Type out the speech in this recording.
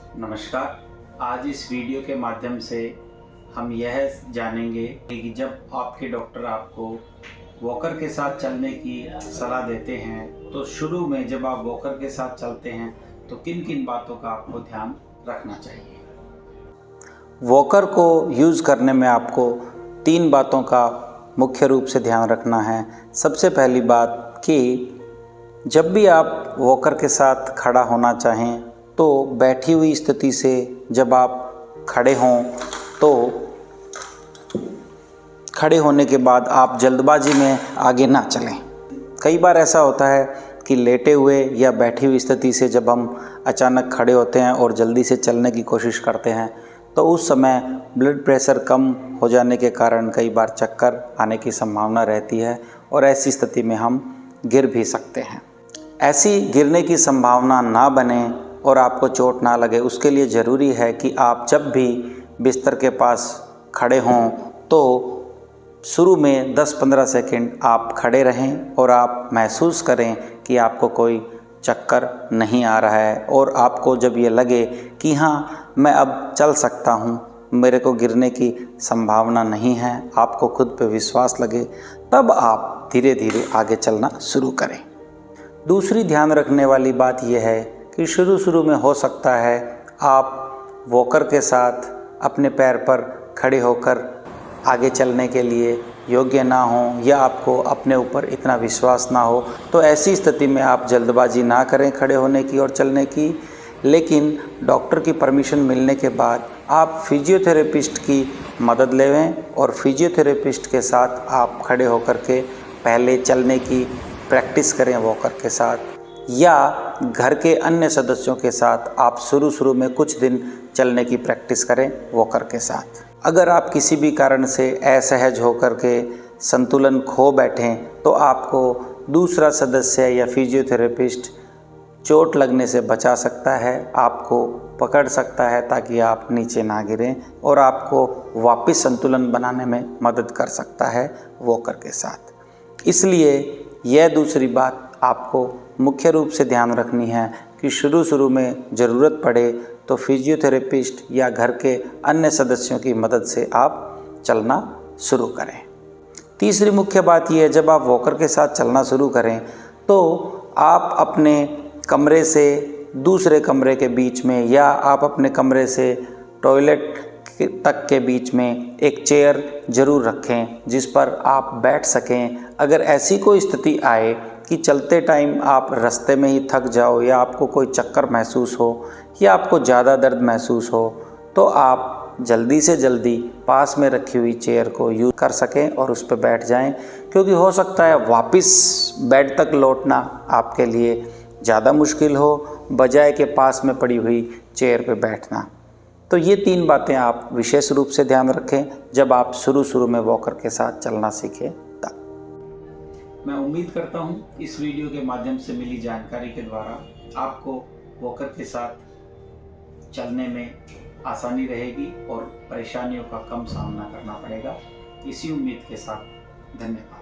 नमस्कार। आज इस वीडियो के माध्यम से हम यह जानेंगे कि जब आपके डॉक्टर आपको वॉकर के साथ चलने की सलाह देते हैं तो शुरू में जब आप वॉकर के साथ चलते हैं तो किन किन बातों का आपको ध्यान रखना चाहिए। वॉकर को यूज़ करने में आपको 3 बातों का मुख्य रूप से ध्यान रखना है। सबसे पहली बात कि जब भी आप वॉकर के साथ खड़ा होना चाहें तो बैठी हुई स्थिति से जब आप खड़े हों तो खड़े होने के बाद आप जल्दबाजी में आगे ना चलें। कई बार ऐसा होता है कि लेटे हुए या बैठी हुई स्थिति से जब हम अचानक खड़े होते हैं और जल्दी से चलने की कोशिश करते हैं तो उस समय ब्लड प्रेशर कम हो जाने के कारण कई बार चक्कर आने की संभावना रहती है और ऐसी स्थिति में हम गिर भी सकते हैं। ऐसी गिरने की संभावना ना बने और आपको चोट ना लगे, उसके लिए ज़रूरी है कि आप जब भी बिस्तर के पास खड़े हों तो शुरू में 10-15 सेकंड आप खड़े रहें और आप महसूस करें कि आपको कोई चक्कर नहीं आ रहा है और आपको जब ये लगे कि हाँ मैं अब चल सकता हूँ, मेरे को गिरने की संभावना नहीं है, आपको खुद पे विश्वास लगे, तब आप धीरे धीरे आगे चलना शुरू करें। दूसरी ध्यान रखने वाली बात यह है कि शुरू में हो सकता है आप वॉकर के साथ अपने पैर पर खड़े होकर आगे चलने के लिए योग्य ना हो या आपको अपने ऊपर इतना विश्वास ना हो, तो ऐसी स्थिति में आप जल्दबाजी ना करें खड़े होने की और चलने की। लेकिन डॉक्टर की परमिशन मिलने के बाद आप फिजियोथेरेपिस्ट की मदद लें और फिजियोथेरेपिस्ट के साथ आप खड़े होकर के पहले चलने की प्रैक्टिस करें वॉकर के साथ, या घर के अन्य सदस्यों के साथ आप शुरू में कुछ दिन चलने की प्रैक्टिस करें वॉकर के साथ। अगर आप किसी भी कारण से असहज होकर के संतुलन खो बैठें तो आपको दूसरा सदस्य या फिजियोथेरेपिस्ट चोट लगने से बचा सकता है, आपको पकड़ सकता है ताकि आप नीचे ना गिरें और आपको वापस संतुलन बनाने में मदद कर सकता है वॉकर के साथ। इसलिए यह दूसरी बात आपको मुख्य रूप से ध्यान रखनी है कि शुरू में ज़रूरत पड़े तो फिजियोथेरेपिस्ट या घर के अन्य सदस्यों की मदद से आप चलना शुरू करें। तीसरी मुख्य बात यह है, जब आप वॉकर के साथ चलना शुरू करें तो आप अपने कमरे से दूसरे कमरे के बीच में या आप अपने कमरे से टॉयलेट तक के बीच में एक चेयर ज़रूर रखें जिस पर आप बैठ सकें। अगर ऐसी कोई स्थिति आए कि चलते टाइम आप रास्ते में ही थक जाओ या आपको कोई चक्कर महसूस हो या आपको ज़्यादा दर्द महसूस हो तो आप जल्दी से जल्दी पास में रखी हुई चेयर को यूज़ कर सकें और उस पर बैठ जाएं, क्योंकि हो सकता है वापस बेड तक लौटना आपके लिए ज़्यादा मुश्किल हो बजाय के पास में पड़ी हुई चेयर पे बैठना। तो ये 3 बातें आप विशेष रूप से ध्यान रखें जब आप शुरू में वॉकर के साथ चलना सीखें तब। मैं उम्मीद करता हूँ इस वीडियो के माध्यम से मिली जानकारी के द्वारा आपको वॉकर के साथ चलने में आसानी रहेगी और परेशानियों का कम सामना करना पड़ेगा। इसी उम्मीद के साथ धन्यवाद।